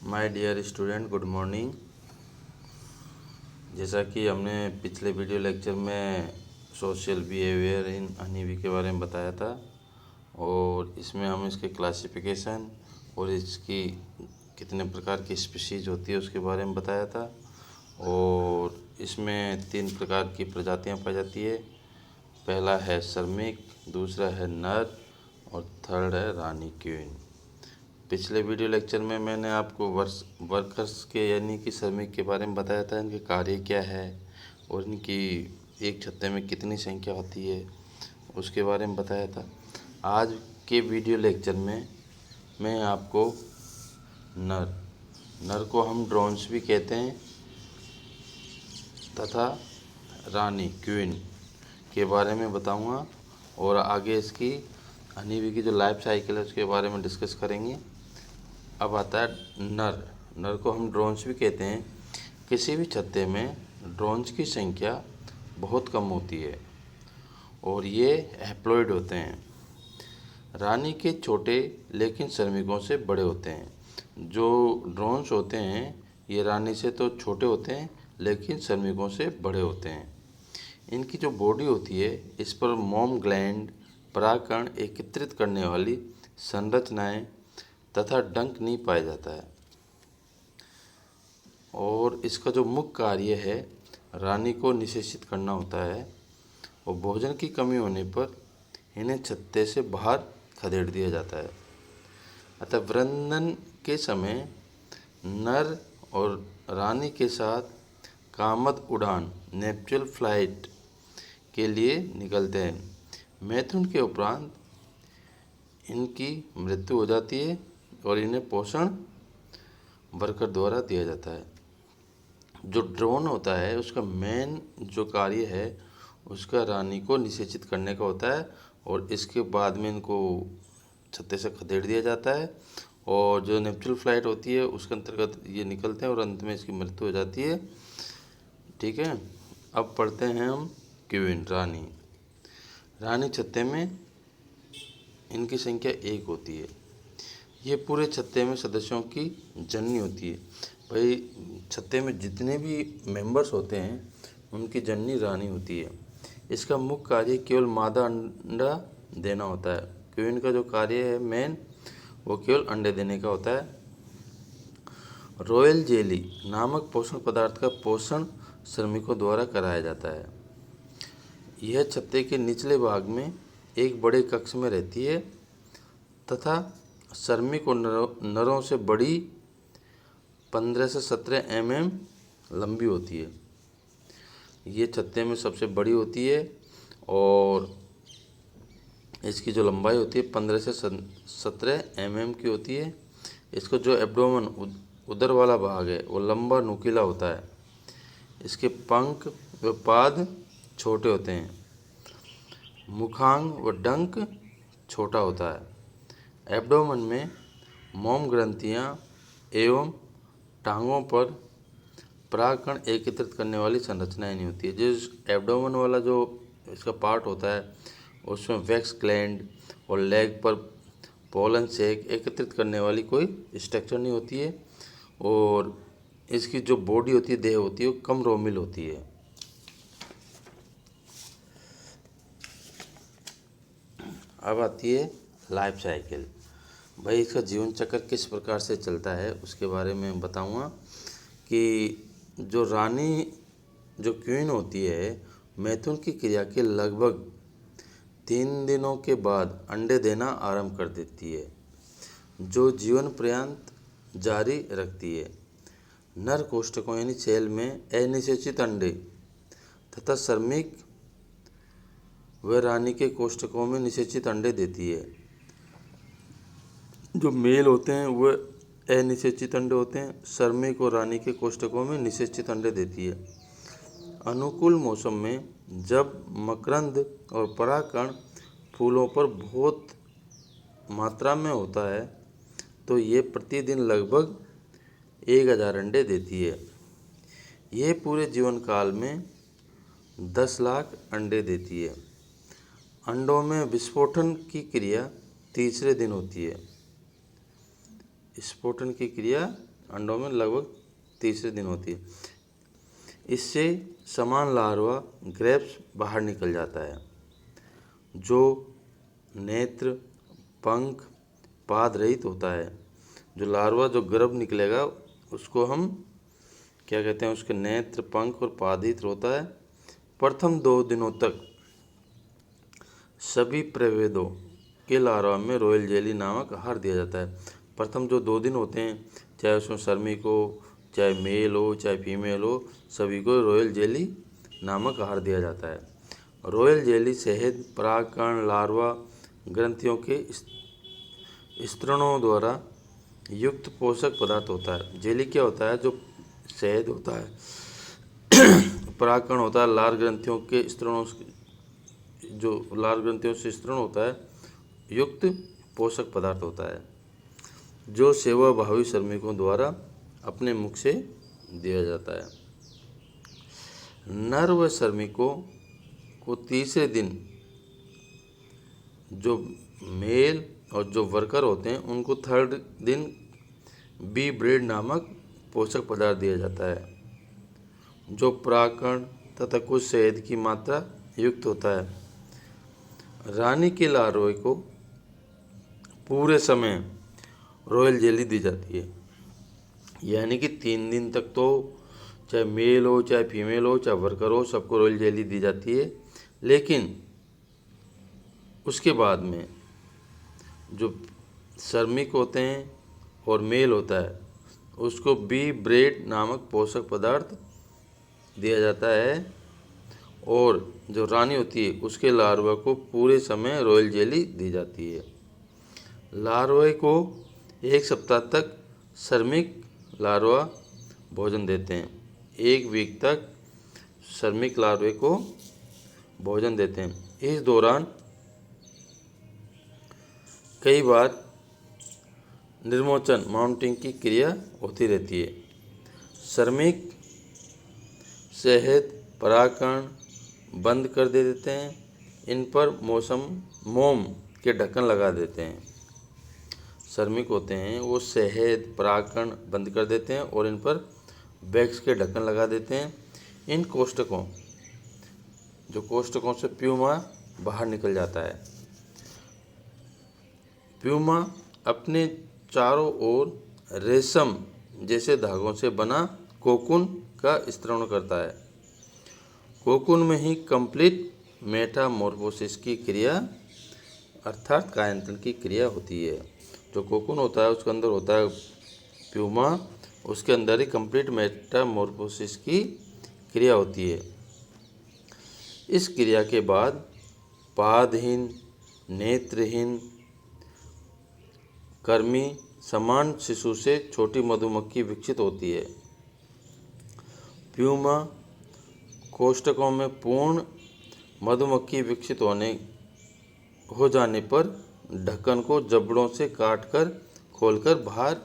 My dear student, good morning. जैसा कि हमने पिछले वीडियो लेक्चर में social behaviour in honey bee के बारे में बताया था, और इसमें हम इसके क्लासिफिकेशन और इसकी कितने प्रकार की स्पीशीज़ होती है उसके बारे में बताया था। और इसमें 3 प्रकार की प्रजातियां पाई जाती है। पहला है श्रमिक, दूसरा है नर और थर्ड है रानी क्वीन। पिछले वीडियो लेक्चर में मैंने आपको वर्कर्स के यानी कि श्रमिक के बारे में बताया था, इनके कार्य क्या है और इनकी एक छत्ते में कितनी संख्या होती है उसके बारे में बताया था। आज के वीडियो लेक्चर में मैं आपको नर को हम ड्रोन्स भी कहते हैं तथा रानी क्वीन के बारे में बताऊंगा, और आगे इसकी हनी बी की जो लाइफ साइकिल है उसके बारे में डिस्कस करेंगे। अब आता है नर को हम ड्रोन्स भी कहते हैं। किसी भी छत्ते में ड्रोन्स की संख्या बहुत कम होती है और ये हैप्लॉइड होते हैं। रानी के छोटे लेकिन श्रमिकों से बड़े होते हैं। जो ड्रोन्स होते हैं ये रानी से तो छोटे होते हैं लेकिन श्रमिकों से बड़े होते हैं। इनकी जो बॉडी होती है इस पर मोम ग्लैंड, परागकण एकत्रित करने वाली संरचनाएं तथा डंक नहीं पाया जाता है। और इसका जो मुख्य कार्य है रानी को निषेचित करना होता है, और भोजन की कमी होने पर इन्हें छत्ते से बाहर खदेड़ दिया जाता है। अतः वृंदन के समय नर और रानी के साथ कामद उड़ान नेपचुअल फ्लाइट के लिए निकलते हैं। मैथुन के उपरांत इनकी मृत्यु हो जाती है और इन्हें पोषण वर्कर द्वारा दिया जाता है। जो ड्रोन होता है उसका मेन जो कार्य है उसका रानी को निषेचित करने का होता है, और इसके बाद में इनको छत्ते से खदेड़ दिया जाता है। और जो नेपचुअल फ्लाइट होती है उसके अंतर्गत ये निकलते हैं और अंत में इसकी मृत्यु हो जाती है। ठीक है, अब पढ़ते हैं हम क्वीन रानी छत्ते में इनकी संख्या 1 होती है। ये पूरे छत्ते में सदस्यों की जननी होती है। भाई छत्ते में जितने भी मेंबर्स होते हैं उनकी जननी रानी होती है। इसका मुख्य कार्य केवल मादा अंडा देना होता है। क्वीन का जो कार्य है मेन वो केवल अंडे देने का होता है। रॉयल जेली नामक पोषण पदार्थ का पोषण श्रमिकों द्वारा कराया जाता है। यह छत्ते के निचले भाग में एक बड़े कक्ष में रहती है तथा श्रमिक और नरों से बड़ी 15 से 17 mm लंबी होती है। ये छत्ते में सबसे बड़ी होती है और इसकी जो लंबाई होती है 15 से 17 mm की होती है। इसका जो एब्डोमेन उदर वाला भाग है वो लंबा नुकीला होता है। इसके पंख व पाद छोटे होते हैं। मुखांग व डंक छोटा होता है। एब्डोमेन में मोम ग्रंथियाँ एवं टांगों पर परागकण एकत्रित करने वाली संरचनाएं नहीं होती है। जिस एब्डोमेन वाला जो इसका पार्ट होता है उसमें वैक्स ग्लैंड और लेग पर पोलन सेक एकत्रित करने वाली कोई स्ट्रक्चर नहीं होती है, और इसकी जो बॉडी होती है, देह होती है, वो कम रोमिल होती है। अब आती है लाइफ साइकिल। भाई इसका जीवन चक्र किस प्रकार से चलता है उसके बारे में बताऊंगा कि जो क्वीन होती है मैथुन की क्रिया के लगभग 3 दिनों के बाद अंडे देना आरंभ कर देती है, जो जीवन पर्यंत जारी रखती है। नर कोष्ठकों यानी सेल में अनिषेचित अंडे तथा श्रमिक व रानी के कोष्ठकों में निषेचित अंडे देती है। जो मेल होते हैं वह अनिषेचित अंडे होते हैं। श्रमिक और रानी के कोष्ठकों में निषेचित अंडे देती है। अनुकूल मौसम में जब मकरंद और परागकण फूलों पर बहुत मात्रा में होता है तो ये प्रतिदिन लगभग 1000 अंडे देती है। ये पूरे जीवन काल में 10 लाख अंडे देती है। अंडों में विस्फोटन की क्रिया तीसरे दिन होती है। स्फोटन की क्रिया अंडों में लगभग तीसरे दिन होती है। इससे समान लार्वा ग्रेप्स बाहर निकल जाता है, जो नेत्र, पंख, पाद रहित होता है। जो लार्वा जो गर्भ निकलेगा उसको हम क्या कहते हैं, उसके नेत्र, पंख और पाद रहित होता है। प्रथम 2 दिनों तक सभी प्रभेदों के लार्वा में रॉयल जेली नामक आहार दिया जाता है। प्रथम जो 2 दिन होते हैं, चाहे उसमें श्रमिक हो, चाहे मेल हो, चाहे फीमेल हो, सभी को रॉयल जेली नामक आहार दिया जाता है। रॉयल जेली शहद, परागकण, लार्वा ग्रंथियों के स्तरणों द्वारा युक्त पोषक पदार्थ होता है। जेली क्या होता है? जो शहद होता है, परागकण होता है, लार ग्रंथियों के स्तरणों, जो लार ग्रंथियों से स्तरण होता है, युक्त पोषक पदार्थ होता है, जो सेवाभावी श्रमिकों द्वारा अपने मुख से दिया जाता है। नर व श्रमिकों को तीसरे दिन जो मेल और जो वर्कर होते हैं उनको थर्ड दिन बी ब्रेड नामक पोषक पदार्थ दिया जाता है, जो परागकण तथा कुछ शहद की मात्रा युक्त होता है। रानी के लार्वे को पूरे समय रॉयल जेली दी जाती है, यानी कि 3 दिन तक तो चाहे मेल हो, चाहे फीमेल हो, चाहे वर्कर हो, सबको रॉयल जेली दी जाती है। लेकिन उसके बाद में जो श्रमिक होते हैं और मेल होता है उसको बी ब्रेड नामक पोषक पदार्थ दिया जाता है, और जो रानी होती है उसके लार्वा को पूरे समय रॉयल जेली दी जाती है। लार्वे को 1 सप्ताह तक श्रमिक लार्वा भोजन देते हैं। 1 वीक तक श्रमिक लार्वे को भोजन देते हैं। इस दौरान कई बार निर्मोचन, माउंटिंग की क्रिया होती रहती है। श्रमिक शहद, परागकण बंद कर देते हैं। इन पर मोम के ढक्कन लगा देते हैं। श्रमिक होते हैं वो शहद, परागकण बंद कर देते हैं और इन पर वैक्स के ढक्कन लगा देते हैं। इन कोष्ठकों से प्यूमा बाहर निकल जाता है। प्यूमा अपने चारों ओर रेशम जैसे धागों से बना कोकून का स्तरण करता है। कोकून में ही कंप्लीट मेटामॉर्फोसिस की क्रिया अर्थात कायांतरण की क्रिया होती है। जो कोकून होता है उसके अंदर होता है प्यूमा, उसके अंदर ही कंप्लीट मेटामॉर्फोसिस की क्रिया होती है। इस क्रिया के बाद पादहीन, नेत्रहीन कर्मी समान शिशु से छोटी मधुमक्खी विकसित होती है। प्यूमा कोष्ठकों में पूर्ण मधुमक्खी विकसित हो जाने पर ढक्कन को जबड़ों से काटकर खोलकर बाहर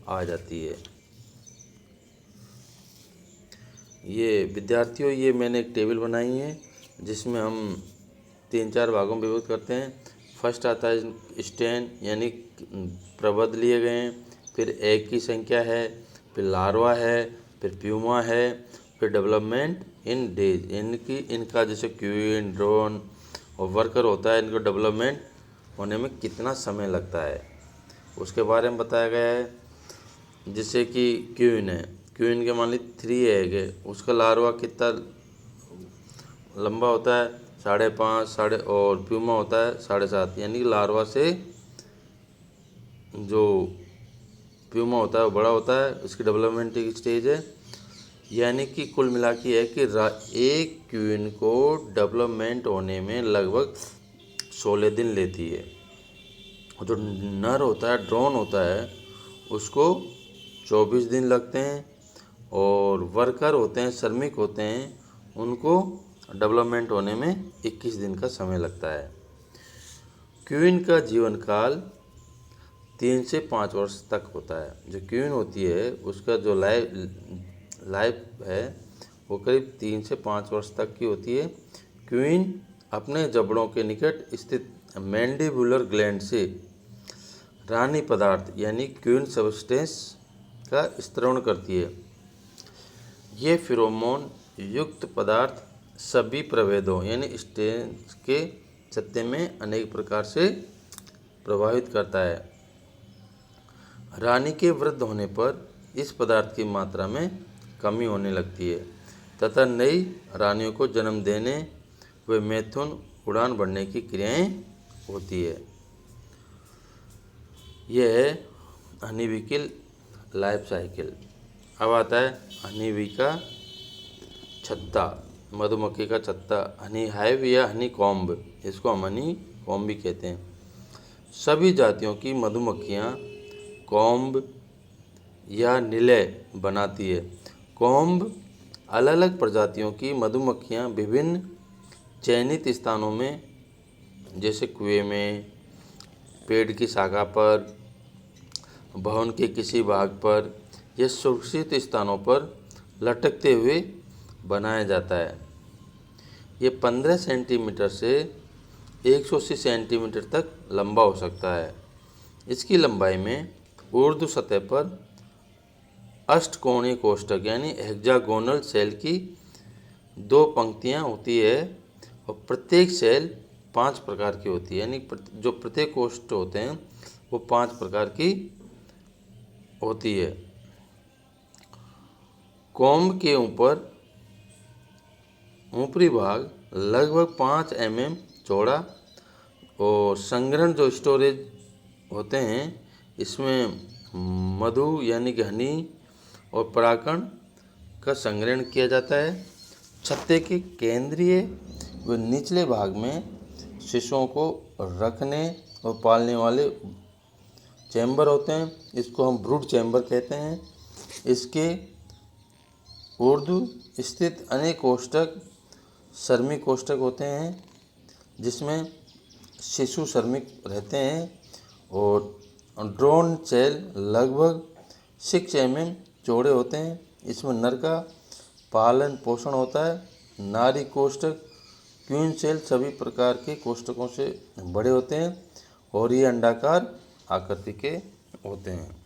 आ जाती है। ये विद्यार्थियों, ये मैंने एक टेबल बनाई है जिसमें हम 3-4 भागों में विभक्त करते हैं। फर्स्ट आता है स्टेन, यानी प्रबंध लिए गए हैं, फिर एग की संख्या है, फिर लार्वा है, फिर प्यूमा है, फिर डेवलपमेंट इन डेज, इनका जैसे क्वीन, ड्रोन और वर्कर होता है, इनको डेवलपमेंट होने में कितना समय लगता है उसके बारे में बताया गया है। जैसे कि क्वीन है, क्वीन के मान ली 3 एग है, उसका लार्वा कितना लंबा होता है 5.5 और प्यूमा होता है 7.5, यानी कि लार्वा से जो प्यूमा होता है वो बड़ा होता है, इसकी डेवलपमेंट की स्टेज है। यानी कि कुल मिला के है कि एक क्वीन को डेवलपमेंट होने में लगभग 16 दिन लेती है। जो नर होता है, ड्रोन होता है, उसको 24 दिन लगते हैं, और वर्कर होते हैं, श्रमिक होते हैं, उनको डेवलपमेंट होने में 21 दिन का समय लगता है। क्वीन का जीवन काल 3 से 5 वर्ष तक होता है। जो क्वीन होती है उसका जो लाइफ है वो करीब 3 से 5 वर्ष तक की होती है। क्वीन अपने जबड़ों के निकट स्थित मैंडिबुलर ग्लैंड से रानी पदार्थ यानी क्वीन सबस्टेंस का स्त्रवण करती है। ये फेरोमोन युक्त पदार्थ सभी प्रभेदों यानी स्टेज के छत्ते में अनेक प्रकार से प्रभावित करता है। रानी के वृद्ध होने पर इस पदार्थ की मात्रा में कमी होने लगती है तथा नई रानियों को जन्म देने व मैथुन उड़ान बढ़ने की क्रियाएं होती है। यह है हनीबी की लाइफ साइकिल। अब आता है हनीबी का छत्ता, मधुमक्खी का छत्ता, हनी हाइव या हनी कॉम्ब, इसको हम हनी कॉम्ब भी कहते हैं। सभी जातियों की मधुमक्खियाँ कॉम्ब या निलय बनाती है। कॉम्ब अलग अलग प्रजातियों की मधुमक्खियाँ विभिन्न चयनित स्थानों में, जैसे कुएं में, पेड़ की शाखा पर, भवन के किसी भाग पर या सुरक्षित स्थानों पर लटकते हुए बनाया जाता है। ये 15 सेंटीमीटर से 180 सेंटीमीटर तक लंबा हो सकता है। इसकी लंबाई में ऊर्ध्व सतह पर अष्टकोणीय कोष्ठक यानी हेक्सागोनल सेल की 2 पंक्तियाँ होती है और प्रत्येक सेल 5 प्रकार की होती है, यानी जो प्रत्येक कोष्ठ होते हैं वो 5 प्रकार की होती है। कॉम्ब के ऊपरी भाग लगभग 5 mm चौड़ा और संग्रहण जो स्टोरेज होते हैं इसमें मधु यानी कि हनी और परागकण का संग्रहण किया जाता है। छत्ते के केंद्रीय व निचले भाग में शिशुओं को रखने और पालने वाले चैम्बर होते हैं, इसको हम ब्रूड चैम्बर कहते हैं। इसके ऊर्ध्व स्थित अनेक कोष्ठक श्रमिक कोष्ठक होते हैं जिसमें शिशु श्रमिक रहते हैं और ड्रोन सेल लगभग 6 mm चौड़े होते हैं। इसमें नर का पालन पोषण होता है। नारी कोष्ठक क्वीन सेल सभी प्रकार के कोष्ठकों से बड़े होते हैं और ये अंडाकार आकृति के होते हैं।